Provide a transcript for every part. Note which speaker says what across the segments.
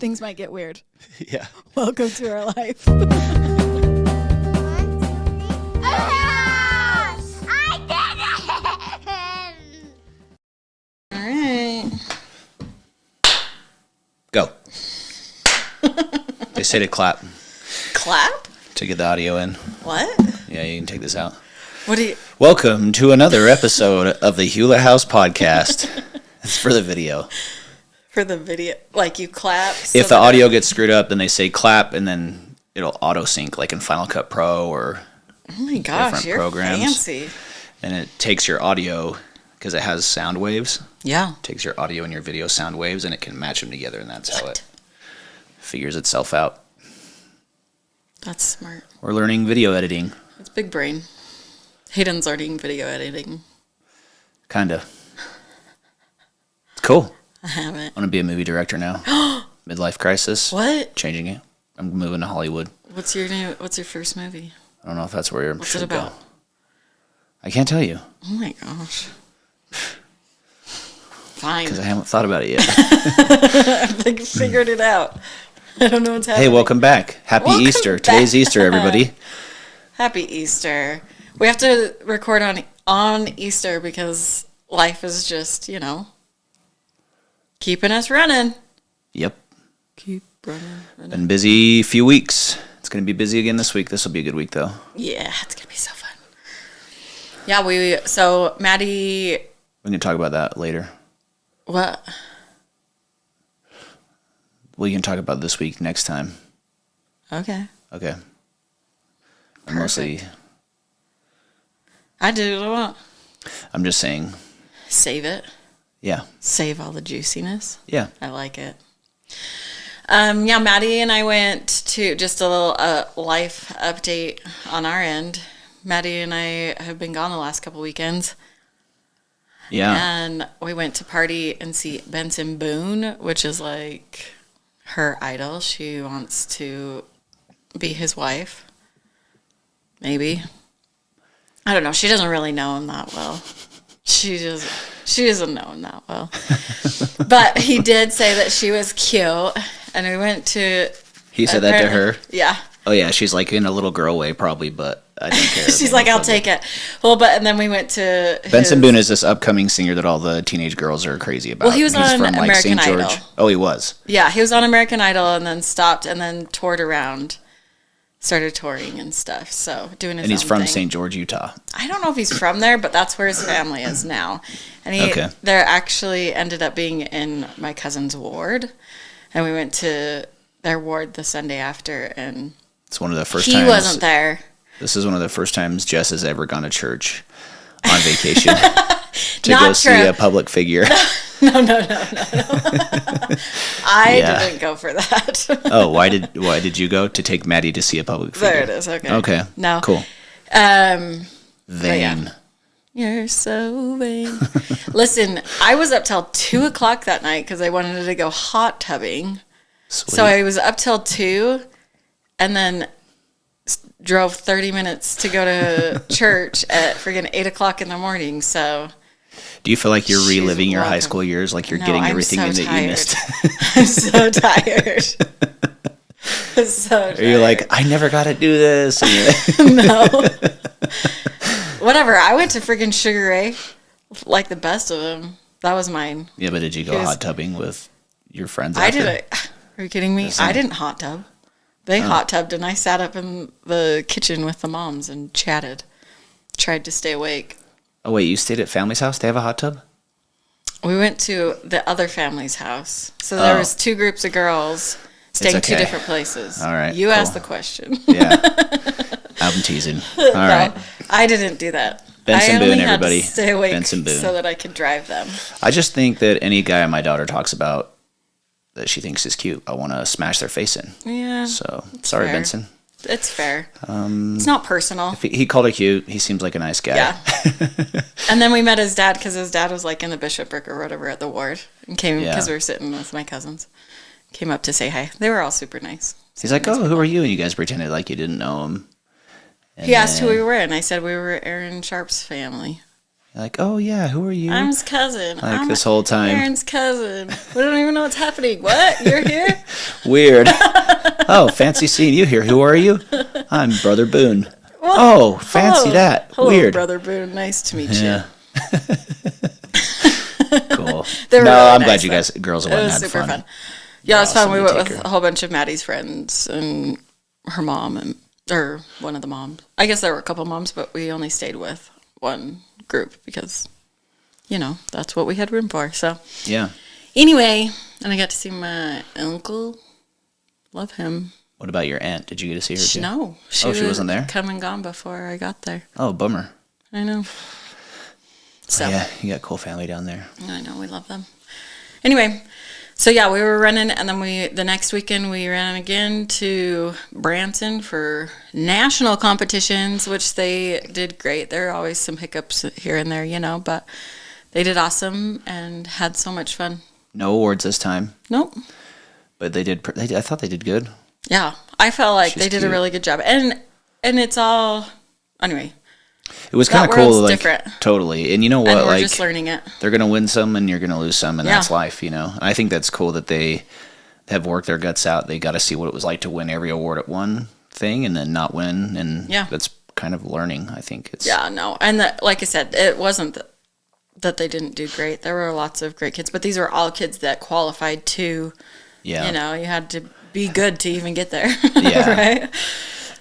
Speaker 1: Things might get weird.
Speaker 2: Yeah.
Speaker 1: Welcome to our life.
Speaker 3: All right.
Speaker 2: Go. They say to clap
Speaker 3: Clap?
Speaker 2: to get the audio in.
Speaker 3: What?
Speaker 2: Yeah, you can take this out.
Speaker 3: What do you...
Speaker 2: Welcome to another episode of the Hewlett House podcast. It's for the video.
Speaker 3: For the video, like you clap.
Speaker 2: If the audio gets screwed up, then they say clap, and then it'll auto sync, like in Final Cut Pro or
Speaker 3: oh my gosh,
Speaker 2: different
Speaker 3: you're
Speaker 2: programs.
Speaker 3: fancy.
Speaker 2: And it takes your audio because it has sound waves.
Speaker 3: Yeah.
Speaker 2: It takes your audio and your video sound waves, and it can match them together, and that's how it figures itself out.
Speaker 3: That's smart.
Speaker 2: We're learning video editing.
Speaker 3: It's big brain. Hayden's learning video editing.
Speaker 2: Kinda. It's cool.
Speaker 3: I haven't.
Speaker 2: I want to be a movie director now. Midlife crisis.
Speaker 3: What?
Speaker 2: Changing it. I'm moving to Hollywood.
Speaker 3: What's your first movie?
Speaker 2: I don't know if that's where
Speaker 3: What's it about?
Speaker 2: Go. I can't tell you.
Speaker 3: Oh my gosh. Fine.
Speaker 2: Because I haven't thought about it yet.
Speaker 3: I figured it out. I don't know what's happening.
Speaker 2: Hey, welcome back. Happy Easter.
Speaker 3: Back.
Speaker 2: Today's Easter, everybody.
Speaker 3: Happy Easter. We have to record on Easter because life is just, keeping us running.
Speaker 2: Yep.
Speaker 3: Keep running.
Speaker 2: Been busy few weeks. It's going to be busy again this week. This will be a good week, though.
Speaker 3: Yeah, it's going to be so fun. Yeah, so Maddie.
Speaker 2: We can talk about that later.
Speaker 3: What?
Speaker 2: We can talk about this week next time.
Speaker 3: Okay.
Speaker 2: Okay. Mostly.
Speaker 3: I do what I want.
Speaker 2: I'm just saying.
Speaker 3: Save it.
Speaker 2: Yeah.
Speaker 3: Save all the juiciness.
Speaker 2: Yeah.
Speaker 3: I like it. Yeah, Maddie and I went to just a little life update on our end. Maddie and I have been gone the last couple weekends.
Speaker 2: Yeah.
Speaker 3: And we went to party and see Benson Boone, which is like her idol. She wants to be his wife. Maybe. I don't know. She doesn't really know him that well. She doesn't know him that well. But he did say that she was cute. And we went to...
Speaker 2: He said that to her?
Speaker 3: Yeah.
Speaker 2: Oh, yeah. She's like in a little girl way, probably, but I don't care.
Speaker 3: She's like, I'll take it. Well, and then we went to...
Speaker 2: Benson Boone is this upcoming singer that all the teenage girls are crazy about.
Speaker 3: Well, he was on
Speaker 2: from,
Speaker 3: American
Speaker 2: St. George.
Speaker 3: Idol.
Speaker 2: Oh, he was?
Speaker 3: Yeah, he was on American Idol and then stopped and then toured around. Started touring and stuff, so doing his own thing. And
Speaker 2: he's from St. George, Utah.
Speaker 3: I don't know if he's from there, but that's where his family is now. And they're actually ended up being in my cousin's ward. And we went to their ward the Sunday after, and
Speaker 2: it's one of the first times.
Speaker 3: He wasn't there.
Speaker 2: This is one of the first times Jess has ever gone to church on vacation to
Speaker 3: Not
Speaker 2: go
Speaker 3: true.
Speaker 2: see a public figure.
Speaker 3: No. I didn't go for that.
Speaker 2: Oh, why did you go? To take Maddie to see a public figure?
Speaker 3: There it is. Okay.
Speaker 2: Okay.
Speaker 3: No.
Speaker 2: Cool.
Speaker 3: Vain.
Speaker 2: Yeah.
Speaker 3: You're so vain. Listen, I was up till 2:00 that night because I wanted to go hot tubbing.
Speaker 2: Sweet.
Speaker 3: So I was up till 2, and then drove 30 minutes to go to church at friggin' 8:00 in the morning. So.
Speaker 2: Do you feel like you're reliving your high school years, like you're getting everything in that you missed?
Speaker 3: I'm so tired.
Speaker 2: Are you like, I never got to do this?
Speaker 3: No. Whatever. I went to friggin' Sugar Ray, like the best of them. That was mine.
Speaker 2: Yeah, but did you go hot tubbing with your friends after?
Speaker 3: I did it. Are you kidding me? I didn't hot tub. They hot tubbed, and I sat up in the kitchen with the moms and chatted. Tried to stay awake.
Speaker 2: Oh, wait, you stayed at family's house? They have a hot tub?
Speaker 3: We went to the other family's house. So there was 2 groups of girls staying 2 different places.
Speaker 2: All right.
Speaker 3: You asked the question.
Speaker 2: Yeah. I'm teasing. All right.
Speaker 3: I didn't do that.
Speaker 2: Benson
Speaker 3: Boone,
Speaker 2: everybody.
Speaker 3: had to stay awake
Speaker 2: Benson Boone.
Speaker 3: so that I could drive them.
Speaker 2: I just think that any guy my daughter talks about that she thinks is cute, I want to smash their face in.
Speaker 3: Yeah.
Speaker 2: So, sorry,
Speaker 3: fair.
Speaker 2: Benson.
Speaker 3: It's fair. It's not personal.
Speaker 2: If he called her cute. He seems like a nice guy.
Speaker 3: Yeah. And then we met his dad because his dad was like in the bishopric or whatever at the ward and came because we were sitting with my cousins. Came up to say hi. They were all super nice.
Speaker 2: He's like, "Oh, who are you?" And you guys pretended like you didn't know him.
Speaker 3: He asked who we were, and I said we were Aaron Sharp's family.
Speaker 2: You're like, oh yeah, who are you?
Speaker 3: I'm his cousin.
Speaker 2: Like
Speaker 3: I'm
Speaker 2: this whole time.
Speaker 3: Aaron's cousin. We don't even know what's happening. What? You're here?
Speaker 2: Weird. Oh, fancy seeing you here. Who are you? I'm Brother Boone.
Speaker 3: Well,
Speaker 2: oh, fancy that.
Speaker 3: Hello,
Speaker 2: Weird.
Speaker 3: Brother Boone. Nice to meet
Speaker 2: Yeah.
Speaker 3: you.
Speaker 2: Cool.
Speaker 3: They were
Speaker 2: No,
Speaker 3: really
Speaker 2: I'm
Speaker 3: nice,
Speaker 2: glad you
Speaker 3: though.
Speaker 2: guys, girls,
Speaker 3: It
Speaker 2: went
Speaker 3: was
Speaker 2: and had
Speaker 3: super
Speaker 2: fun.
Speaker 3: fun. Yeah, it was fun.
Speaker 2: Awesome
Speaker 3: We
Speaker 2: to
Speaker 3: went
Speaker 2: take
Speaker 3: with
Speaker 2: her.
Speaker 3: a whole bunch of Maddie's friends and her mom or one of the moms. I guess there were a couple moms, but we only stayed with one group because, that's what we had room for. So
Speaker 2: Yeah.
Speaker 3: anyway, and I got to see my uncle. Love him.
Speaker 2: What about your aunt? Did you get to see her too?
Speaker 3: No,
Speaker 2: she wasn't there?
Speaker 3: Come and gone before I got there.
Speaker 2: Oh, bummer.
Speaker 3: I know. So
Speaker 2: Yeah, you got a cool family down there.
Speaker 3: I know, we love them. Anyway, so yeah, we were running, and then the next weekend we ran again to Branson for national competitions, which they did great. There are always some hiccups here and there, but they did awesome and had so much fun.
Speaker 2: No awards this time,
Speaker 3: Nope.
Speaker 2: but they did. I thought they did good.
Speaker 3: Yeah, I felt like
Speaker 2: She's
Speaker 3: they did
Speaker 2: cute.
Speaker 3: a really good job, and it's all anyway.
Speaker 2: It was kind
Speaker 3: That
Speaker 2: of cool,
Speaker 3: world's
Speaker 2: like
Speaker 3: different.
Speaker 2: totally. And you know what?
Speaker 3: And we're
Speaker 2: Like
Speaker 3: just learning it.
Speaker 2: they're gonna win some, and you're gonna lose some, and
Speaker 3: Yeah.
Speaker 2: that's life, And I think that's cool that they have worked their guts out. They got to see what it was like to win every award at one thing, and then not win, and
Speaker 3: Yeah.
Speaker 2: that's kind of learning. I think it's
Speaker 3: Yeah, no, and like I said, it wasn't that they didn't do great. There were lots of great kids, but these were all kids that qualified to.
Speaker 2: yeah.
Speaker 3: You had to be good to even get there.
Speaker 2: Yeah.
Speaker 3: Right?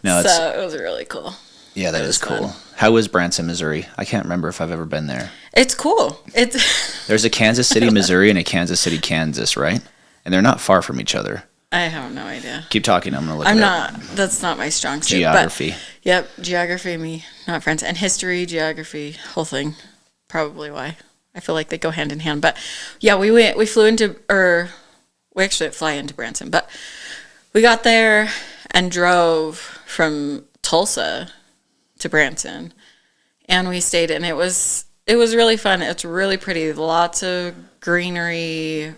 Speaker 2: No, it's
Speaker 3: So it was really cool.
Speaker 2: yeah, that
Speaker 3: it
Speaker 2: is
Speaker 3: was
Speaker 2: cool.
Speaker 3: fun.
Speaker 2: How is Branson, Missouri? I can't remember if I've ever been there.
Speaker 3: It's cool. It's
Speaker 2: There's a Kansas City, Missouri, and a Kansas City, Kansas, right? And they're not far from each other.
Speaker 3: I have no idea.
Speaker 2: Keep talking. I'm gonna look.
Speaker 3: I'm
Speaker 2: it up.
Speaker 3: not. That's not my strong suit.
Speaker 2: Geography.
Speaker 3: But, yep, geography. Me, not friends, and history, geography, whole thing. Probably why I feel like they go hand in hand. But yeah, we flew into, or we actually didn't fly into Branson, but we got there and drove from Tulsa to Branson, and we stayed, and it was really fun. It's really pretty. Lots of greenery.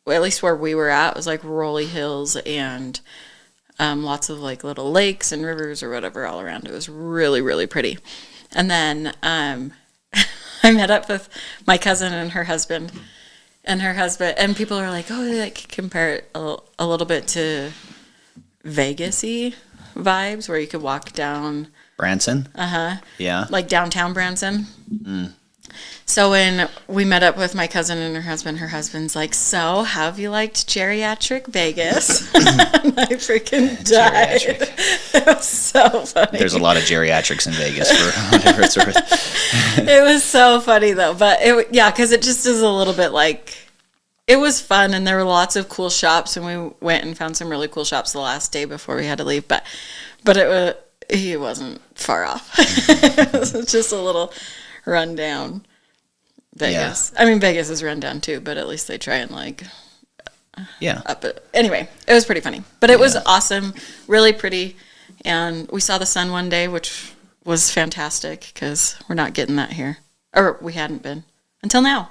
Speaker 3: Well, at least where we were at was like rolly hills and lots of like little lakes and rivers or whatever all around. It was really, really pretty. And then I met up with my cousin and her husband, and people are like, oh, they like compare it a little bit to Vegas-y vibes where you could walk down.
Speaker 2: Branson. Yeah.
Speaker 3: Like downtown Branson. So when we met up with my cousin and her husband's like, so how have you liked geriatric Vegas? And I freaking died. It was so funny.
Speaker 2: There's a lot of geriatrics in Vegas for whatever it's worth.
Speaker 3: It was so funny though. But because it just is a little bit like, it was fun and there were lots of cool shops and we went and found some really cool shops the last day before we had to leave. But he wasn't far off. It was just a little rundown. Vegas. Yeah. I mean, Vegas is run down too, but at least they try and up it. Anyway, it was pretty funny, but it was awesome, really pretty, and we saw the sun one day, which was fantastic because we're not getting that here, or we hadn't been until now.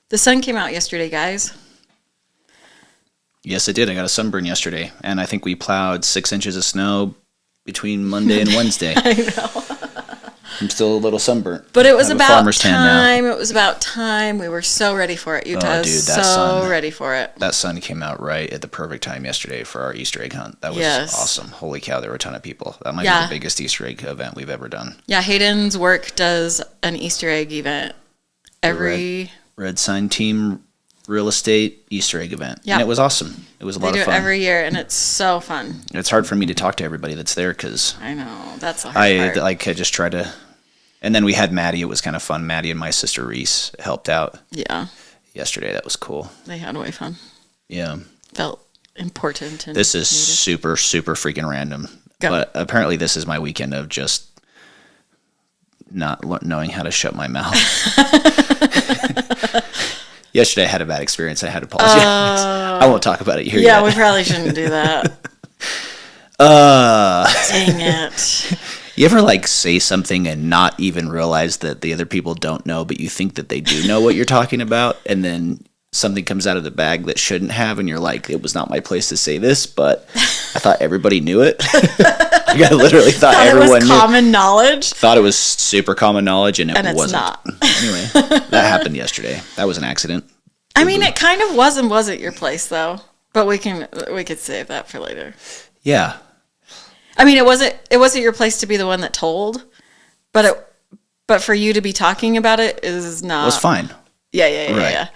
Speaker 3: The sun came out yesterday, guys.
Speaker 2: Yes, it did. I got a sunburn yesterday, and I think we plowed 6 inches of snow between Monday and Wednesday.
Speaker 3: I know.
Speaker 2: I'm still a little sunburnt.
Speaker 3: But it was
Speaker 2: I have a
Speaker 3: about
Speaker 2: farmer's tan
Speaker 3: time.
Speaker 2: now.
Speaker 3: It was about time. We were so ready for it, Utah.
Speaker 2: Oh, dude,
Speaker 3: was
Speaker 2: that
Speaker 3: so
Speaker 2: sun.
Speaker 3: ready for it.
Speaker 2: That sun came out right at the perfect time yesterday for our Easter egg hunt. That was awesome. Holy cow, there were a ton of people. That might be the biggest Easter egg event we've ever done.
Speaker 3: Yeah, Hayden's work does an Easter egg event every...
Speaker 2: Red Sign Team Real Estate Easter egg event.
Speaker 3: Yeah.
Speaker 2: And it was awesome. It was a lot of
Speaker 3: They
Speaker 2: fun.
Speaker 3: do it every year, and it's so fun.
Speaker 2: It's hard for me to talk to everybody that's there because
Speaker 3: I know. That's the hard part.
Speaker 2: I just try to... And then we had Maddie. It was kind of fun. Maddie and my sister Reese helped out.
Speaker 3: Yeah.
Speaker 2: Yesterday. That was cool.
Speaker 3: They had way fun.
Speaker 2: Yeah.
Speaker 3: Felt important. And
Speaker 2: this is
Speaker 3: needed.
Speaker 2: super, super freaking random.
Speaker 3: Go.
Speaker 2: But apparently this is my weekend of just not knowing how to shut my mouth. Yesterday I had a bad experience. I had to apologize. I won't talk about it here yet.
Speaker 3: Yeah, we probably shouldn't do that. Dang it.
Speaker 2: You ever say something and not even realize that the other people don't know, but you think that they do know what you're talking about, and then something comes out of the bag that shouldn't have, and you're like, it was not my place to say this, but I thought everybody knew it. Like, I literally thought
Speaker 3: Thought it
Speaker 2: everyone
Speaker 3: was
Speaker 2: knew.
Speaker 3: common knowledge.
Speaker 2: Thought it was super common knowledge, and
Speaker 3: And it's
Speaker 2: wasn't.
Speaker 3: not.
Speaker 2: Anyway, that happened yesterday. That was an accident.
Speaker 3: I mean, it kind of was and wasn't your place, though. But we could save that for later.
Speaker 2: Yeah.
Speaker 3: I mean, it wasn't your place to be the one that told, but for you to be talking about it is not.
Speaker 2: It was fine.
Speaker 3: Yeah.
Speaker 2: Right.
Speaker 3: Yeah.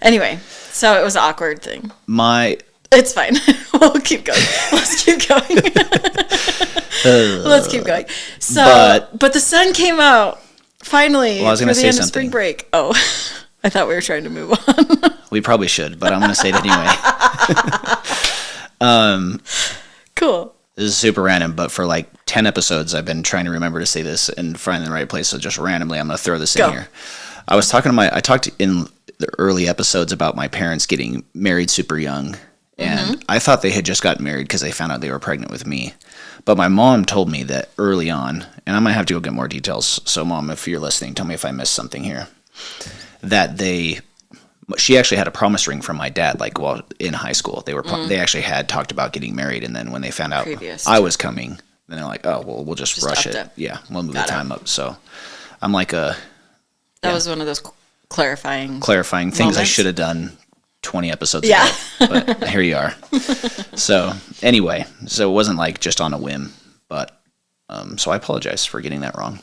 Speaker 3: Anyway, so it was an awkward thing.
Speaker 2: It's
Speaker 3: fine. We'll keep going. Let's keep going. Let's keep going. So, but the sun came out finally
Speaker 2: I was going to
Speaker 3: for the
Speaker 2: say
Speaker 3: end
Speaker 2: something.
Speaker 3: of spring break. Oh, I thought we were trying to move on.
Speaker 2: We probably should, but I'm going to say it anyway.
Speaker 3: Cool.
Speaker 2: This is super random, but for like 10 episodes, I've been trying to remember to say this and find the right place. So just randomly, I'm going to throw this in here. I talked in the early episodes about my parents getting married super young. And I thought they had just gotten married because they found out they were pregnant with me. But my mom told me that early on, and I might have to go get more details. So Mom, if you're listening, tell me if I missed something here. That she actually had a promise ring from my dad, like while in high school. They actually had talked about getting married, and then when they found out I was coming, then they're like, "Oh, well, we'll just rush it. Yeah, we'll move the time up." So I'm like that
Speaker 3: was one of those clarifying
Speaker 2: things
Speaker 3: moments.
Speaker 2: I should have done 20 episodes ago. But here you are. So anyway, so it wasn't like just on a whim, but so I apologize for getting that wrong.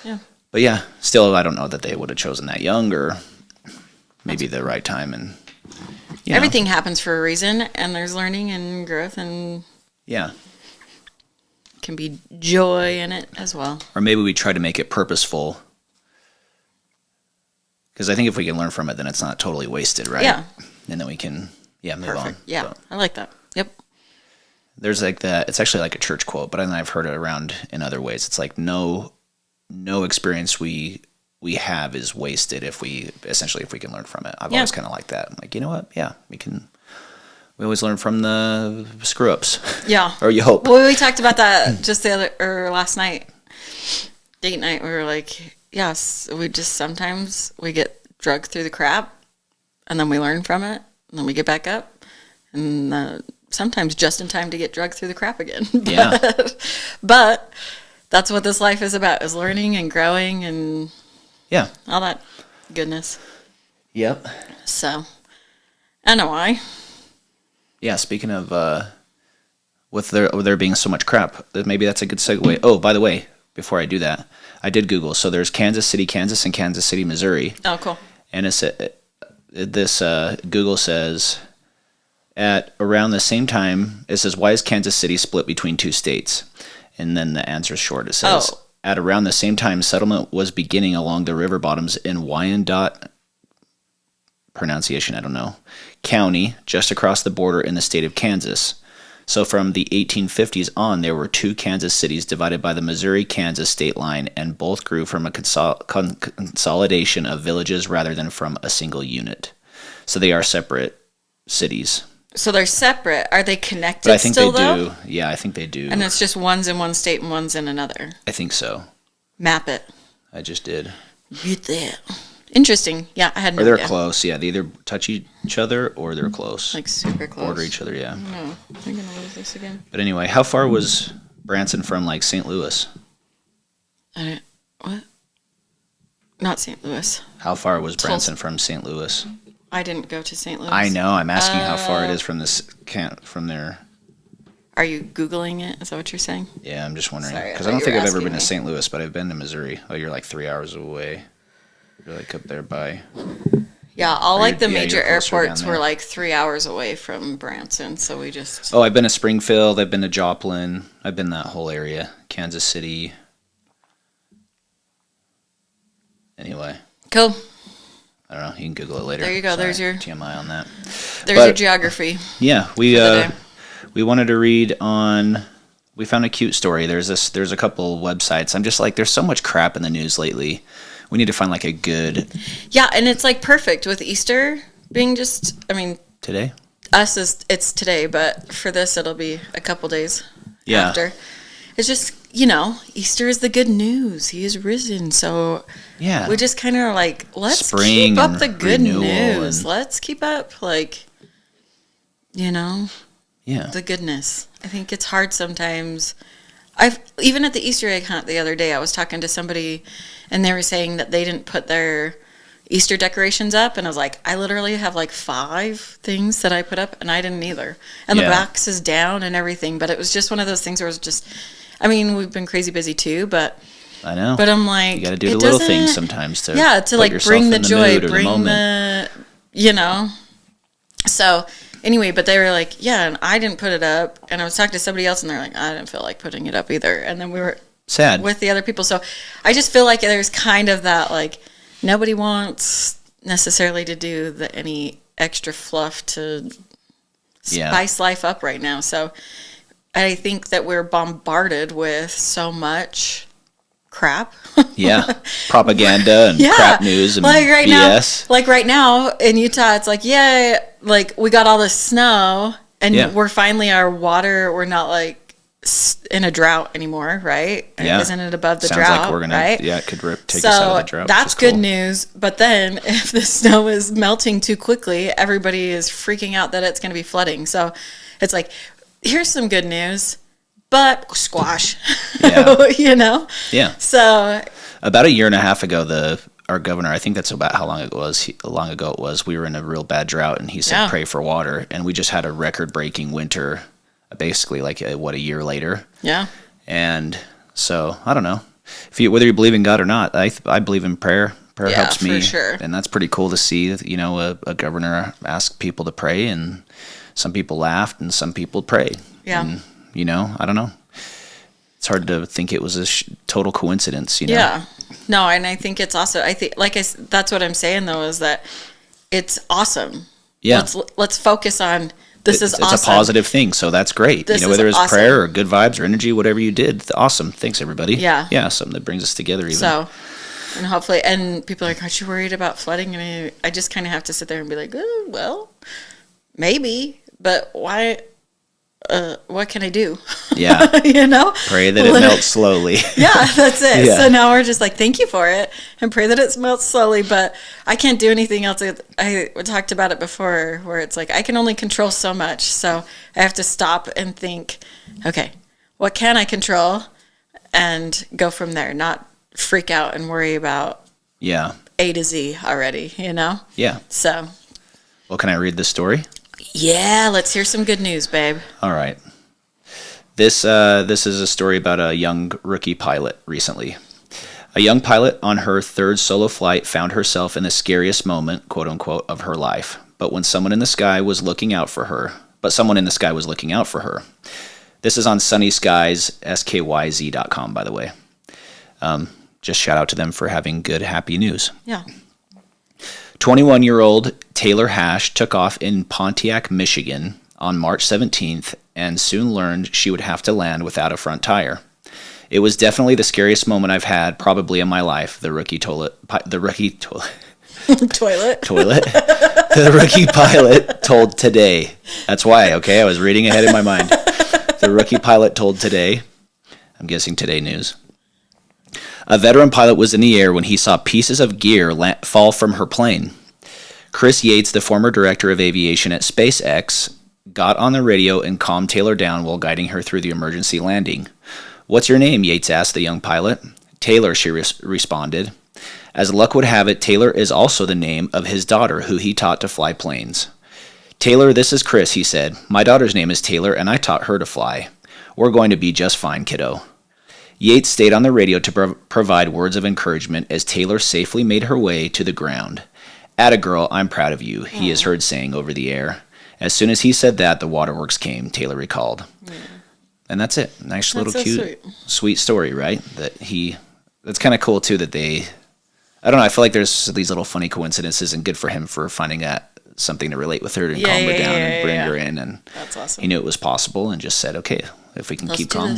Speaker 3: Yeah.
Speaker 2: But yeah, still, I don't know that they would have chosen that young or maybe the right time. And
Speaker 3: everything happens for a reason, and there's learning and growth, and can be joy in it as well.
Speaker 2: Or maybe we try to make it purposeful, because I think if we can learn from it, then it's not totally wasted, right?
Speaker 3: Yeah.
Speaker 2: And then we can move on.
Speaker 3: Yeah,
Speaker 2: But
Speaker 3: I like that. Yep.
Speaker 2: there's like that. It's actually like a church quote, but then I've heard it around in other ways. It's like no experience we have is wasted if we can learn from it. I've always kind of liked that. I'm like, you know what? Yeah, we always learn from the screw ups.
Speaker 3: Yeah.
Speaker 2: Or you hope.
Speaker 3: Well, we talked about that just last night, date night. We were like, yes, sometimes we get drugged through the crap, and then we learn from it, and then we get back up, and sometimes just in time to get drugged through the crap again. But that's what this life is about, is learning and growing and all that goodness.
Speaker 2: Yep.
Speaker 3: So, I know why.
Speaker 2: Yeah, speaking of with there being so much crap, maybe that's a good segue. Oh, by the way, before I do that, I did Google. So there's Kansas City, Kansas, and Kansas City, Missouri.
Speaker 3: Oh, cool.
Speaker 2: And this Google says at around the same time, it says, why is Kansas City split between two states? And then the answer is short. It says, at around the same time, settlement was beginning along the river bottoms in Wyandotte, pronunciation, I don't know, County, just across the border in the state of Kansas. So from the 1850s on, there were two Kansas cities divided by the Missouri-Kansas state line, and both grew from a consolidation of villages rather than from a single unit. So they are separate cities.
Speaker 3: So they're separate. Are they connected
Speaker 2: But I think
Speaker 3: still,
Speaker 2: they
Speaker 3: though?
Speaker 2: do. Yeah, I think they do.
Speaker 3: And it's just one's in one state and one's in another.
Speaker 2: I think so.
Speaker 3: Map it.
Speaker 2: I just did.
Speaker 3: Get that. Interesting. Yeah, I had no
Speaker 2: Or they're
Speaker 3: idea.
Speaker 2: close. Yeah, they either touch each other or they're close.
Speaker 3: Like super close.
Speaker 2: Border each other, yeah.
Speaker 3: No, I'm going to lose this again.
Speaker 2: But anyway, how far was Branson from, like, St. Louis?
Speaker 3: What? Not St. Louis.
Speaker 2: How far was Branson from St. Louis?
Speaker 3: I didn't go to St. Louis.
Speaker 2: I know. I'm asking how far it is from from there.
Speaker 3: Are you Googling it? Is that what you're saying?
Speaker 2: Yeah, I'm just wondering.
Speaker 3: Sorry, I
Speaker 2: Because
Speaker 3: thought
Speaker 2: I don't
Speaker 3: you
Speaker 2: think
Speaker 3: were
Speaker 2: I've ever
Speaker 3: asking
Speaker 2: been to
Speaker 3: me.
Speaker 2: St. Louis, but I've been to Missouri. Oh, you're like 3 hours away. You're like up there by...
Speaker 3: Yeah, all like the major
Speaker 2: you're closer down
Speaker 3: airports were
Speaker 2: there.
Speaker 3: like 3 hours away from Branson, so we just...
Speaker 2: Oh, I've been to Springfield. I've been to Joplin. I've been that whole area. Kansas City. Anyway.
Speaker 3: Cool.
Speaker 2: I don't know. You can Google it later.
Speaker 3: There you go. There's your
Speaker 2: TMI on that.
Speaker 3: There's your geography.
Speaker 2: Yeah,
Speaker 3: the day.
Speaker 2: we wanted to read on. We found a cute story. There's a couple websites. I'm just like, there's so much crap in the news lately. We need to find like a good
Speaker 3: Yeah, and it's like perfect with Easter being just, I mean,
Speaker 2: today.
Speaker 3: it's today, but for this it'll be a couple days after. It's just, Easter is the good news. He is risen. So
Speaker 2: Yeah,
Speaker 3: we just kind of like, let's
Speaker 2: Spring
Speaker 3: keep up
Speaker 2: and
Speaker 3: the good
Speaker 2: renewal
Speaker 3: news.
Speaker 2: and-
Speaker 3: Let's keep up, like,
Speaker 2: yeah.
Speaker 3: the goodness. I think it's hard sometimes. even at the Easter egg hunt the other day, I was talking to somebody, and they were saying that they didn't put their Easter decorations up, and I was like, I literally have like 5 things that I put up, and I didn't either. And the box is down and everything, but it was just one of those things where it was just, I mean, we've been crazy busy too, but
Speaker 2: I know.
Speaker 3: But I'm like,
Speaker 2: you got to do the little things sometimes to
Speaker 3: like bring the joy, bring the you know. So anyway, but they were like, yeah, and I didn't put it up, and I was talking to somebody else, and they're like, I didn't feel like putting it up either, and then we were
Speaker 2: sad
Speaker 3: with the other people. So I just feel like there's kind of that, like, nobody wants necessarily to do any extra fluff to spice life up right now. So I think that we're bombarded with so much crap.
Speaker 2: Propaganda and crap news and
Speaker 3: like
Speaker 2: BS.
Speaker 3: Right now in Utah, it's like, like we got all this snow, and we're finally, our water, we're not like in a drought anymore, right?
Speaker 2: Yeah.
Speaker 3: Isn't it above the
Speaker 2: Sounds
Speaker 3: drought,
Speaker 2: like we're gonna,
Speaker 3: right?
Speaker 2: Yeah, it could take us out of the drought.
Speaker 3: That's good news. But then if the snow is melting too quickly, everybody is freaking out that it's going to be flooding. So it's like, here's some good news, but squash, you know?
Speaker 2: Yeah.
Speaker 3: So
Speaker 2: about a year and a half ago, our governor, I think that's about how long ago it was, we were in a real bad drought, and he said, pray for water. And we just had a record-breaking winter, basically like, a year later. Yeah. And so, I don't know. Whether you believe in God or not, I believe in prayer. Prayer helps me. For sure. And that's pretty cool to see, a governor ask people to pray, and some people laughed and some people prayed. Yeah. And, I don't know. It's hard to think it was a total coincidence,
Speaker 3: Yeah. No, and I think it's also, that's what I'm saying though, is that it's awesome. Yeah. Let's focus on, this is awesome.
Speaker 2: It's a positive thing, so that's great. Whether it's awesome. Prayer or good vibes or energy, whatever you did, awesome. Thanks, everybody. Yeah. Yeah, something that brings us together even.
Speaker 3: So, and hopefully, and people are like, aren't you worried about flooding? And I just kind of have to sit there and be like, oh, well, maybe, but why? What can I do? Yeah.
Speaker 2: Pray that it melts slowly.
Speaker 3: Yeah, that's it. Yeah. So now we're just like, thank you for it, and pray that it melts slowly, but I can't do anything else. I talked about it before, where it's like, I can only control so much. So I have to stop and think, okay, what can I control, and go from there, not freak out and worry about A to Z already, Yeah. So.
Speaker 2: Well, can I read this story?
Speaker 3: Yeah, let's hear some good news, babe.
Speaker 2: All right. This is a story about a young rookie pilot recently. A young pilot on her 3rd solo flight found herself in the scariest moment, quote unquote, of her life. But someone in the sky was looking out for her. This is on Sunny Skies, SKYZ.com, by the way. Just shout out to them for having good, happy news. Yeah. 21-year-old Taylor Hash took off in Pontiac, Michigan on March 17th and soon learned she would have to land without a front tire. It was definitely the scariest moment I've had probably in my life, the rookie pilot told Today. That's why, okay? I was reading ahead in my mind. The rookie pilot told Today. I'm guessing Today News. A veteran pilot was in the air when he saw pieces of gear fall from her plane. Chris Yates, the former director of aviation at SpaceX, got on the radio and calmed Taylor down while guiding her through the emergency landing. "What's your name?" Yates asked the young pilot. "Taylor," she responded. As luck would have it, Taylor is also the name of his daughter, who he taught to fly planes. "Taylor, this is Chris," he said. "My daughter's name is Taylor, and I taught her to fly. We're going to be just fine, kiddo." Yates stayed on the radio to provide words of encouragement as Taylor safely made her way to the ground. "Atta girl, I'm proud of you," he is heard saying over the air. As soon as he said that, the waterworks came, Taylor recalled. Yeah. And that's it. Nice little so cute, sweet story, right? That's kind of cool too that I don't know, I feel like there's these little funny coincidences, and good for him for finding something to relate with her and calm her down and bring her in. And that's awesome. He knew it was possible and just said, okay, if we can keep calm,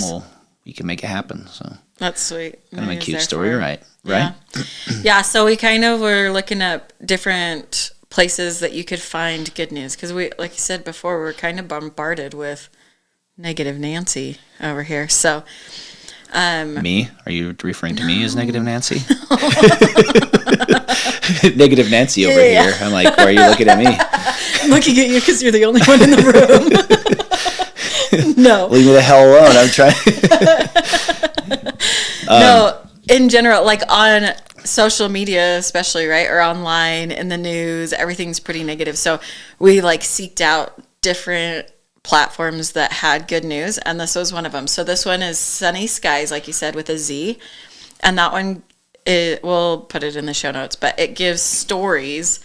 Speaker 2: we can make it happen. So
Speaker 3: that's sweet.
Speaker 2: Kind of a cute story, right?
Speaker 3: Yeah. Yeah. So we kind of were looking up different places that you could find good news, because we, like you said before, we're kind of bombarded with negative Nancy over here. So,
Speaker 2: me? Are you referring to me as negative Nancy? Negative Nancy over here. I'm like, why are you looking at me?
Speaker 3: I'm looking at you because you're the only one in the room. No.
Speaker 2: Leave me the hell alone. I'm trying.
Speaker 3: No, in general, like on social media, especially, right? Or online in the news, everything's pretty negative. So we like seeked out different platforms that had good news, and this was one of them. So this one is Sunny Skies, like you said, with a Z. And that one, we'll put it in the show notes, but it gives stories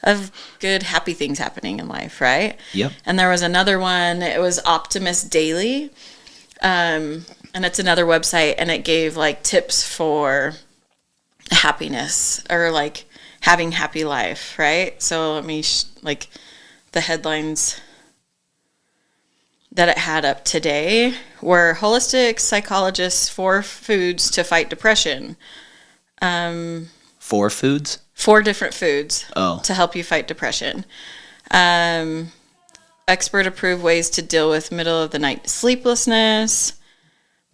Speaker 3: of good, happy things happening in life, right?
Speaker 2: Yep.
Speaker 3: And there was another one, it was Optimist Daily. And it's another website, and it gave like tips for happiness or like having happy life, right? So let me like the headlines that it had up today were holistic psychologists, 4 foods to fight depression.
Speaker 2: 4 foods?
Speaker 3: 4 different foods
Speaker 2: Oh.
Speaker 3: to help you fight depression. Expert approved ways to deal with middle of the night sleeplessness,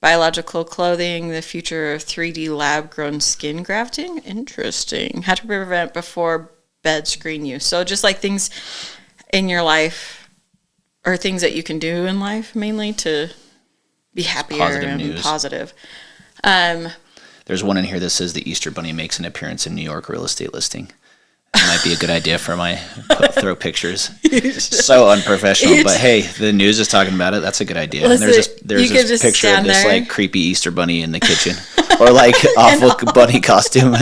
Speaker 3: biological clothing, the future of 3D lab grown skin grafting. Interesting. How to prevent before bed screen use. So just like things in your life or things that you can do in life mainly to be happier
Speaker 2: Positive
Speaker 3: and
Speaker 2: news.
Speaker 3: positive.
Speaker 2: There's one in here that says the Easter Bunny makes an appearance in New York real estate listing. It might be a good idea for my throw pictures. So unprofessional, but hey, the news is talking about it. That's a good idea. And
Speaker 3: Listen,
Speaker 2: there's
Speaker 3: you could
Speaker 2: this
Speaker 3: just
Speaker 2: picture of
Speaker 3: stand
Speaker 2: this
Speaker 3: there.
Speaker 2: like creepy Easter bunny in the kitchen, or like awful bunny costume.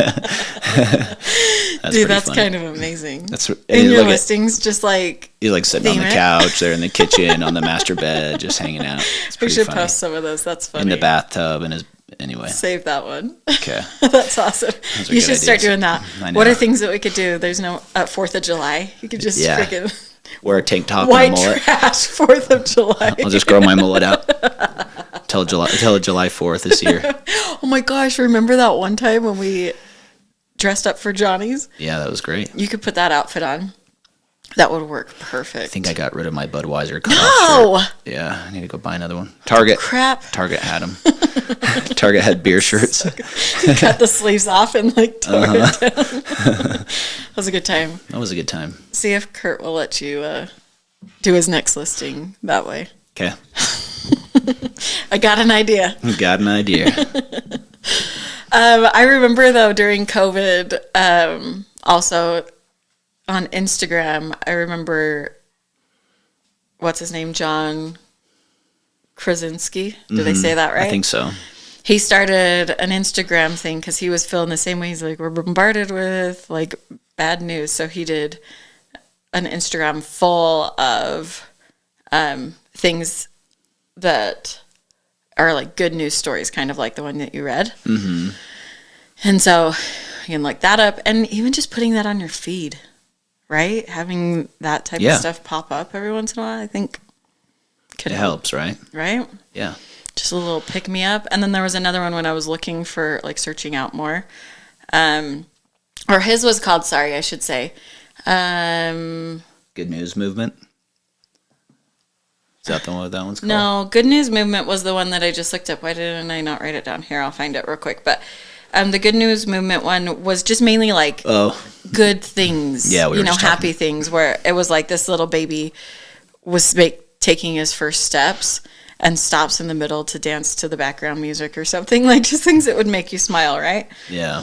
Speaker 3: Dude, that's kind of amazing.
Speaker 2: That's
Speaker 3: in your listings, just like
Speaker 2: he's like sitting on the
Speaker 3: theme it.
Speaker 2: couch there in the kitchen on the master bed, just hanging out. It's
Speaker 3: we
Speaker 2: pretty
Speaker 3: should
Speaker 2: funny.
Speaker 3: post some of those. That's funny.
Speaker 2: In the bathtub and his anyway.
Speaker 3: Save that one.
Speaker 2: Okay.
Speaker 3: That's awesome.
Speaker 2: Those are
Speaker 3: You
Speaker 2: good
Speaker 3: should start
Speaker 2: ideas.
Speaker 3: doing that.
Speaker 2: I know.
Speaker 3: What are things that we could do? There's no 4th of July. You could just
Speaker 2: Yeah.
Speaker 3: freaking
Speaker 2: Wear a tank top
Speaker 3: white
Speaker 2: and a mullet.
Speaker 3: trash 4th of July.
Speaker 2: I'll just grow my mullet out till July 4th this year.
Speaker 3: Oh my gosh, remember that one time when we dressed up for Johnny's?
Speaker 2: Yeah, that was great.
Speaker 3: You could put that outfit on. That would work perfect.
Speaker 2: I think I got rid of my Budweiser cutoff
Speaker 3: No!
Speaker 2: shirt. Yeah, I need to go buy another one. Target.
Speaker 3: Crap.
Speaker 2: Target had them. Target had beer shirts.
Speaker 3: Cut the sleeves off and like tore it down. That was a good time.
Speaker 2: That was a good time.
Speaker 3: See if Kurt will let you do his next listing that way.
Speaker 2: Okay.
Speaker 3: I got an idea.
Speaker 2: Got an idea.
Speaker 3: I remember though during COVID, also on Instagram, I remember what's his name, John Krasinski. Did I say that right?
Speaker 2: I think so.
Speaker 3: He started an Instagram thing because he was feeling the same way. He's like, we're bombarded with like bad news. So he did an Instagram full of things that are like good news stories, kind of like the one that you read. Mm-hmm. And so you can look that up, and even just putting that on your feed, right? Having that type of stuff pop up every once in a while, I think could
Speaker 2: It
Speaker 3: help,
Speaker 2: helps, right?
Speaker 3: right?
Speaker 2: Yeah.
Speaker 3: Just a little pick me up. And then there was another one when I was looking for like searching out more. Or his was called, sorry, I should say.
Speaker 2: Good News Movement. Is that the one that one's called?
Speaker 3: No, Good News Movement was the one that I just looked up. Why didn't I not write it down here? I'll find it real quick. But the Good News Movement one was just mainly like good things.
Speaker 2: Yeah, we were just
Speaker 3: happy
Speaker 2: talking.
Speaker 3: things where it was like this little baby was taking his first steps and stops in the middle to dance to the background music or something. Like just things that would make you smile, right?
Speaker 2: Yeah.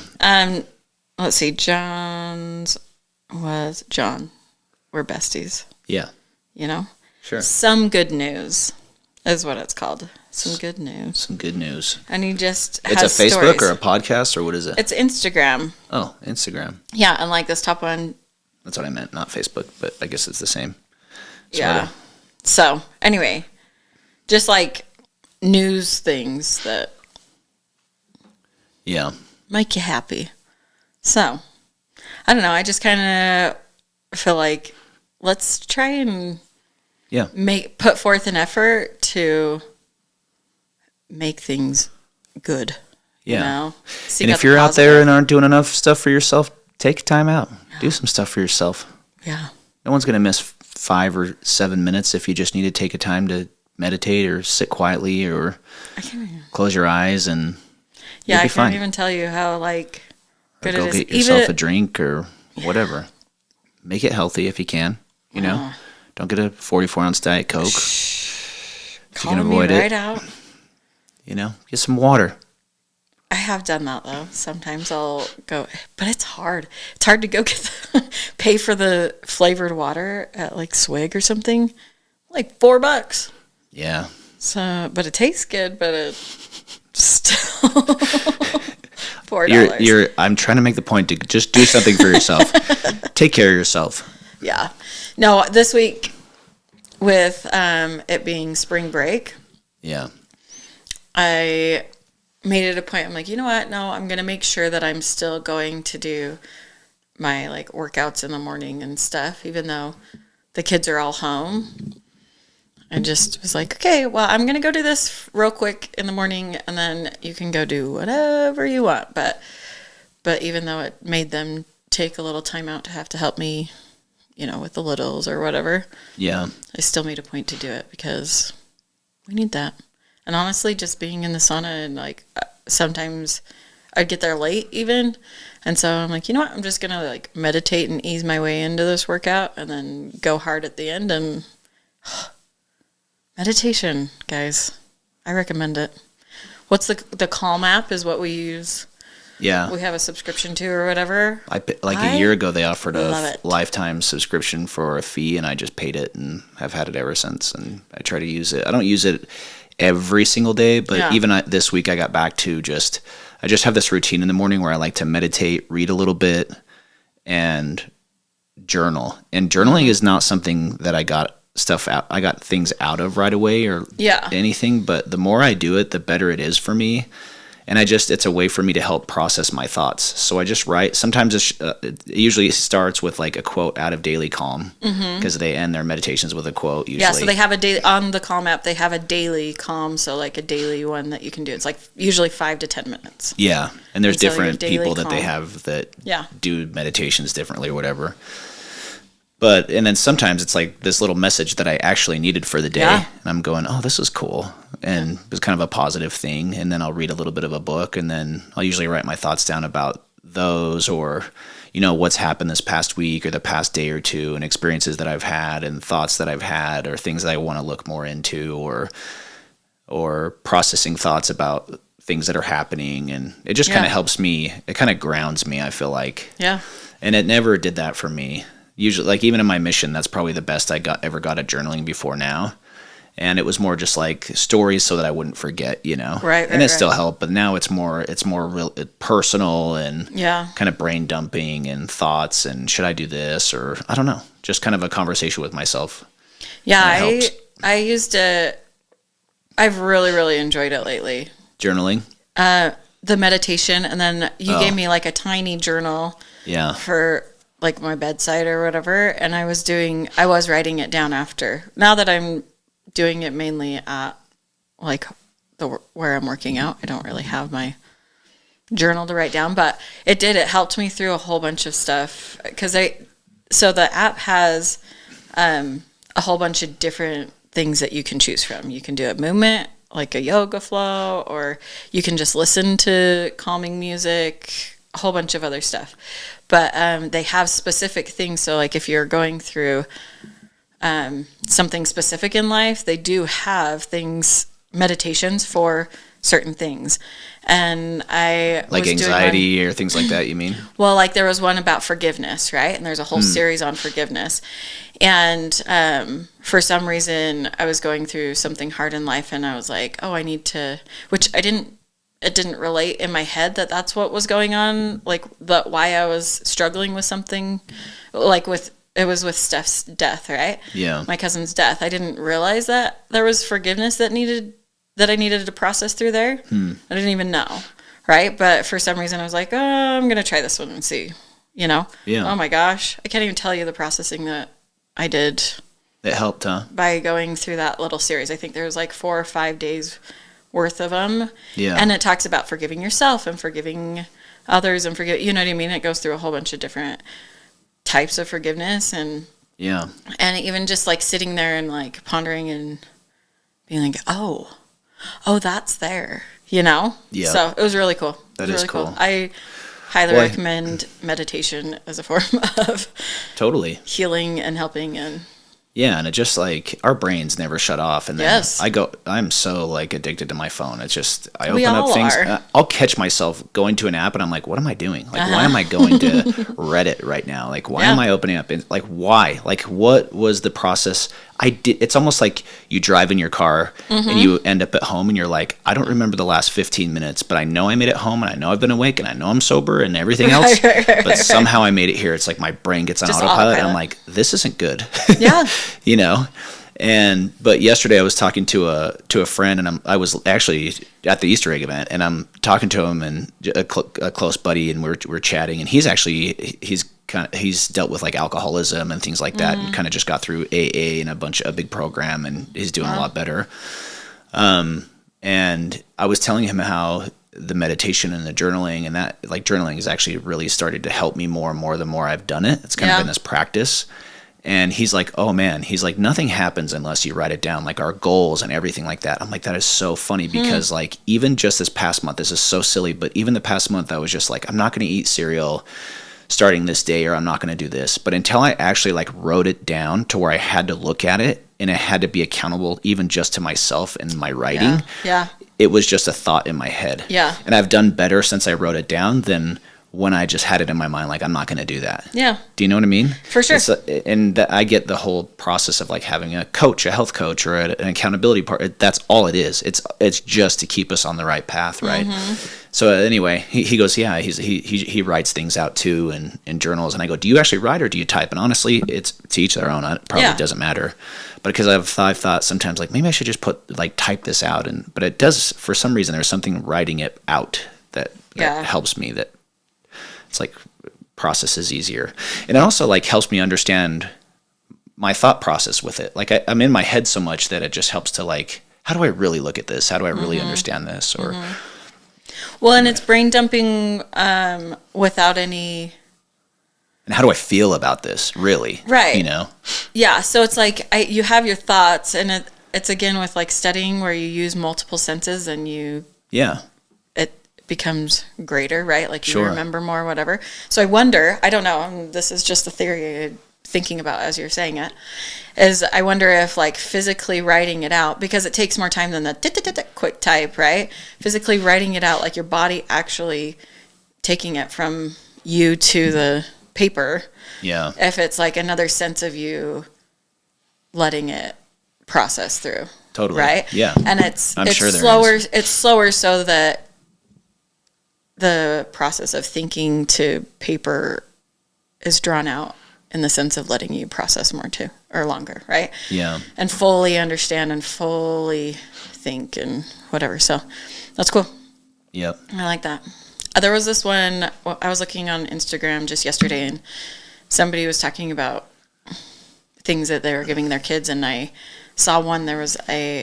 Speaker 3: Let's see. John. We're besties,
Speaker 2: Yeah.
Speaker 3: you know?
Speaker 2: Sure.
Speaker 3: Some good news is what it's called. Some good news.
Speaker 2: Some good news.
Speaker 3: And he just
Speaker 2: It's
Speaker 3: has
Speaker 2: a Facebook
Speaker 3: stories.
Speaker 2: or a podcast or what is it?
Speaker 3: It's Instagram.
Speaker 2: Oh, Instagram.
Speaker 3: Yeah, and like this top one.
Speaker 2: That's what I meant. Not Facebook, but I guess it's the same.
Speaker 3: Yeah. So anyway, just like news things that
Speaker 2: Yeah.
Speaker 3: make you happy. So I don't know. I just kind of feel like let's try and
Speaker 2: Yeah.
Speaker 3: put forth an effort to make things good.
Speaker 2: Yeah.
Speaker 3: You know? Seek
Speaker 2: And
Speaker 3: out
Speaker 2: if
Speaker 3: the
Speaker 2: you're out there
Speaker 3: positive.
Speaker 2: and aren't doing enough stuff for yourself, take time out. Do some stuff for yourself.
Speaker 3: Yeah.
Speaker 2: No one's going to miss 5 or 7 minutes if you just need to take a time to meditate or sit quietly or close your eyes and
Speaker 3: Yeah,
Speaker 2: you'll
Speaker 3: I
Speaker 2: be
Speaker 3: can't
Speaker 2: fine.
Speaker 3: even tell you how like
Speaker 2: Or
Speaker 3: good
Speaker 2: go
Speaker 3: it is.
Speaker 2: get yourself
Speaker 3: Even
Speaker 2: a drink or whatever. Make it healthy if you can, you know. Don't get a 44-ounce Diet Coke. If you can
Speaker 3: calling me
Speaker 2: avoid
Speaker 3: right
Speaker 2: it,
Speaker 3: out.
Speaker 2: you know, get some water.
Speaker 3: I have done that though. Sometimes I'll go, but it's hard. It's hard to go pay for the flavored water at like Swig or something. Like $4.
Speaker 2: Yeah.
Speaker 3: So, but it tastes good, but it's still
Speaker 2: $4. I'm trying to make the point to just do something for yourself. Take care of yourself.
Speaker 3: Yeah. No, this week with it being spring break.
Speaker 2: Yeah.
Speaker 3: I made it a point. I'm like, you know what? No, I'm going to make sure that I'm still going to do my like workouts in the morning and stuff, even though the kids are all home. I just was like, okay, well, I'm going to go do this real quick in the morning and then you can go do whatever you want. But even though it made them take a little time out to have to help me, you know, with the littles or whatever.
Speaker 2: Yeah.
Speaker 3: I still made a point to do it because we need that. And honestly, just being in the sauna and like sometimes I'd get there late even. And so I'm like, you know what? I'm just going to like meditate and ease my way into this workout and then go hard at the end. And meditation, guys. I recommend it. What's the Calm app is what we use.
Speaker 2: Yeah.
Speaker 3: We have a subscription to or whatever.
Speaker 2: A year ago, they offered
Speaker 3: love
Speaker 2: a
Speaker 3: it.
Speaker 2: lifetime subscription for a fee, and I just paid it and have had it ever since. And I try to use it. I don't use it every single day, but even this week I got back to I just have this routine in the morning where I like to meditate, read a little bit, and journal. And journaling is not something that I got things out of right away or anything, but the more I do it, the better it is for me. And it's a way for me to help process my thoughts. So I just write. Sometimes it usually starts with like a quote out of Daily Calm because they end their meditations with a quote usually.
Speaker 3: Yeah, so they have on the Calm app, they have a daily Calm, so like a daily one that you can do. It's like usually 5 to 10 minutes.
Speaker 2: Yeah, and there's different people that
Speaker 3: calm.
Speaker 2: they have that do meditations differently or whatever. And then sometimes it's like this little message that I actually needed for the day. Yeah. And I'm going, oh, this is cool. And it's kind of a positive thing. And then I'll read a little bit of a book. And then I'll usually write my thoughts down about those or, you know, what's happened this past week or the past day or two and experiences that I've had and thoughts that I've had or things that I want to look more into or processing thoughts about things that are happening. And it just kind of helps me. It kind of grounds me, I feel like.
Speaker 3: Yeah.
Speaker 2: And it never did that for me. Usually, like even in my mission, that's probably the best I ever got at journaling before now. And it was more just like stories so that I wouldn't forget, you know.
Speaker 3: Right.
Speaker 2: And it still helped, but now it's more real personal and kind of brain dumping and thoughts and should I do this or I don't know, just kind of a conversation with myself.
Speaker 3: Yeah, I used it. I've really, really enjoyed it lately.
Speaker 2: Journaling.
Speaker 3: The meditation, and then you gave me like a tiny journal.
Speaker 2: Yeah.
Speaker 3: For like my bedside or whatever, and I was writing it down after. Now that I'm doing it mainly at like where I'm working out, I don't really have my journal to write down, but it helped me through a whole bunch of stuff so the app has a whole bunch of different things that you can choose from. You can do a movement like a yoga flow, or you can just listen to calming music, a whole bunch of other stuff. But they have specific things. So like if you're going through something specific in life, they do have meditations for certain things. And I
Speaker 2: like anxiety or things like that, you mean?
Speaker 3: Well, like there was one about forgiveness, right? And there's a whole series on forgiveness. And for some reason, I was going through something hard in life, and I was like, oh, I need to, which it didn't relate in my head that that's what was going on, like why I was struggling with something, like it was with Steph's death, right?
Speaker 2: Yeah.
Speaker 3: My cousin's death. I didn't realize that there was forgiveness that I needed to process through there. I didn't even know, right? But for some reason I was like, oh, I'm going to try this one and see, you know?
Speaker 2: Yeah.
Speaker 3: Oh my gosh. I can't even tell you the processing that I did.
Speaker 2: It helped, huh?
Speaker 3: By going through that little series. I think there was like 4 or 5 days worth of them.
Speaker 2: Yeah.
Speaker 3: And it talks about forgiving yourself and forgiving others and you know what I mean? It goes through a whole bunch of different types of forgiveness and even just like sitting there and like pondering and being like, oh, that's there, you know?
Speaker 2: Yeah.
Speaker 3: So it was really cool.
Speaker 2: That is really cool.
Speaker 3: I highly recommend meditation as a form of
Speaker 2: totally
Speaker 3: healing and helping and
Speaker 2: Yeah, and it just like our brains never shut off, and then
Speaker 3: Yes.
Speaker 2: I'm so like addicted to my phone. It's just I
Speaker 3: We
Speaker 2: open up
Speaker 3: all
Speaker 2: things.
Speaker 3: are.
Speaker 2: I'll catch myself going to an app, and I'm like, what am I doing? Like, why am I going to Reddit right now? Like, why am
Speaker 3: Yeah.
Speaker 2: I opening up? Like, why? Like, what was the process? I did. It's almost like you drive in your car and you end up at home, and you're like, I don't remember the last 15 minutes, but I know I made it home, and I know I've been awake, and I know I'm sober, and everything else. But somehow I made it here. It's like my brain gets on
Speaker 3: Just
Speaker 2: autopilot, and I'm
Speaker 3: autopilot.
Speaker 2: like, this isn't good.
Speaker 3: Yeah.
Speaker 2: You know. But yesterday I was talking to a friend, and I was actually at the Easter egg event, and I'm talking to him, and a close buddy, and we're chatting, and he's dealt with like alcoholism and things like that, and kind of just got through AA and a big program, and he's doing a lot better. And I was telling him how the meditation and the journaling, and that like journaling has actually really started to help me more and more the more I've done it. It's kind of been this practice. And he's like, oh man, he's like, nothing happens unless you write it down, like our goals and everything like that. I'm like, that is so funny because like even just this past month, this is so silly, but even the past month, I was just like, I'm not going to eat cereal starting this day, or I'm not going to do this. But until I actually like wrote it down to where I had to look at it and I had to be accountable even just to myself and my writing,
Speaker 3: Yeah.
Speaker 2: it was just a thought in my head.
Speaker 3: Yeah.
Speaker 2: And I've done better since I wrote it down than when I just had it in my mind, like, I'm not going to do that.
Speaker 3: Yeah.
Speaker 2: Do you know what I mean?
Speaker 3: For sure.
Speaker 2: I get the whole process of like having a coach, a health coach, or an accountability part. That's all it is. It's just to keep us on the right path, right? So anyway, he goes, yeah, he writes things out too and journals. And I go, do you actually write or do you type? And honestly, it's to each their own. It probably doesn't matter. But because I've thought sometimes like maybe I should just type this out. But it does, for some reason, there's something writing it out that helps me, that it's like process is easier. And it also like helps me understand my thought process with it. Like I'm in my head so much that it just helps to like, how do I really look at this? How do I really understand this? Or
Speaker 3: Well, and it's brain dumping without any.
Speaker 2: And how do I feel about this, really?
Speaker 3: Right.
Speaker 2: You know?
Speaker 3: Yeah. So it's like you have your thoughts, and it's again with like studying where you use multiple senses and it becomes greater, right? Like you remember more, whatever. So I wonder, I don't know, and this is just a theory I'm thinking about as you're saying it, is I wonder if like physically writing it out, because it takes more time than the quick type, right? Physically writing it out, like your body actually taking it from you to the paper.
Speaker 2: Yeah.
Speaker 3: If it's like another sense of you letting it process through.
Speaker 2: Totally.
Speaker 3: Right?
Speaker 2: Yeah.
Speaker 3: And it's
Speaker 2: sure there
Speaker 3: slower.
Speaker 2: is.
Speaker 3: It's slower so that the process of thinking to paper is drawn out in the sense of letting you process more too, or longer, right?
Speaker 2: Yeah.
Speaker 3: And fully understand and fully think and whatever. So that's cool.
Speaker 2: Yep.
Speaker 3: I like that. There was this one, I was looking on Instagram just yesterday, and somebody was talking about things that they were giving their kids, and I saw one, it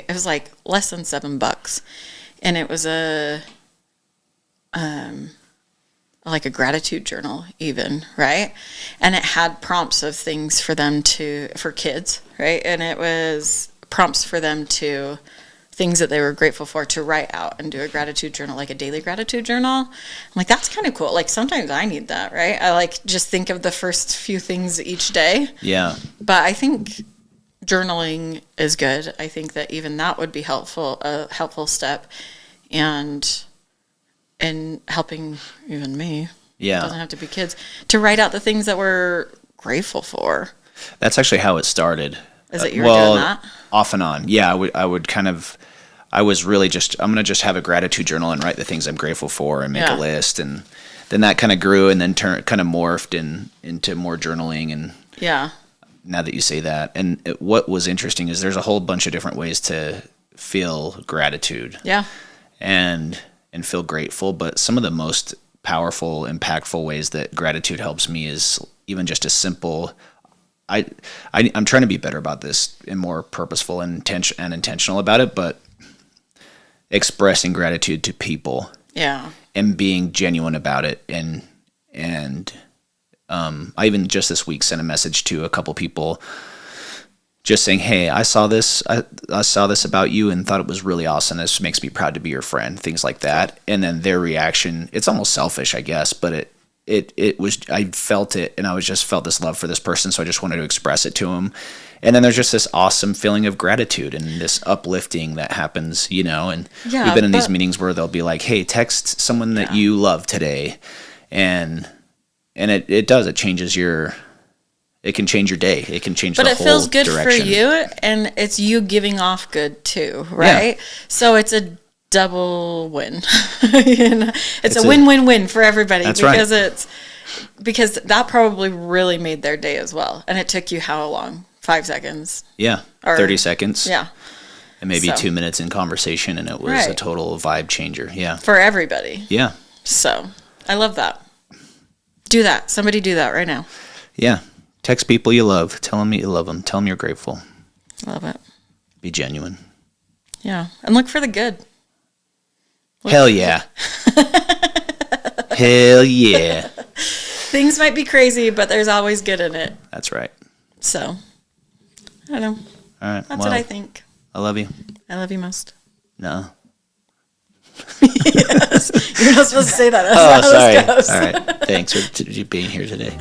Speaker 3: was like less than $7, and it was like a gratitude journal even, right? And it had prompts of things for kids, right? And it was prompts for them to, things that they were grateful for, to write out and do a gratitude journal, like a daily gratitude journal. I'm like, that's kind of cool. Like sometimes I need that, right? I like just think of the first few things each day.
Speaker 2: Yeah.
Speaker 3: But I think journaling is good. I think that even that would be a helpful step. And helping even me, it doesn't have to be kids, to write out the things that we're grateful for.
Speaker 2: That's actually how it started.
Speaker 3: Is it you were doing that?
Speaker 2: Off and on. Yeah, I was really just, I'm going to just have a gratitude journal and write the things I'm grateful for and make a list. And then that kind of grew and then kind of morphed into more journaling. And now that you say that, and what was interesting is there's a whole bunch of different ways to feel gratitude. Yeah. And feel grateful. But some of the most powerful, impactful ways that gratitude helps me is even just a simple, I'm trying to be better about this and more purposeful and intentional about it, but expressing gratitude to people, and being genuine about it, and I even just this week sent a message to a couple people, just saying, "Hey, I saw this about you and thought it was really awesome. This makes me proud to be your friend." Things like that, and then their reaction, it's almost selfish, I guess, but it was, I felt it, and I was just felt this love for this person, so I just wanted to express it to him. And then there's just this awesome feeling of gratitude and this uplifting that happens, and we've been in these meetings where they'll be like, hey, text someone that you love today. And it does, it changes it can change your day. It can change the whole direction. But it feels good for
Speaker 3: you, and it's you giving off good too, right? Yeah. So it's a double win. It's a win-win-win for everybody.
Speaker 2: That's
Speaker 3: because
Speaker 2: right.
Speaker 3: Because that probably really made their day as well. And it took you how long? 5 seconds?
Speaker 2: Yeah, 30 seconds.
Speaker 3: Yeah.
Speaker 2: And maybe 2 minutes in conversation, and it was a total vibe changer. Yeah.
Speaker 3: For everybody.
Speaker 2: Yeah.
Speaker 3: So, I love that. Do that. Somebody do that right now.
Speaker 2: Yeah. Text people you love. Tell them you love them. Tell them you're grateful.
Speaker 3: Love it.
Speaker 2: Be genuine.
Speaker 3: Yeah. And look for the good.
Speaker 2: Hell yeah. Hell yeah.
Speaker 3: Things might be crazy, but there's always good in it.
Speaker 2: That's right.
Speaker 3: So, I don't know.
Speaker 2: All right.
Speaker 3: That's what I think.
Speaker 2: I love you.
Speaker 3: I love you most.
Speaker 2: No.
Speaker 3: Yes. You're not supposed to say that.
Speaker 2: That's sorry. All right. Thanks for being here today.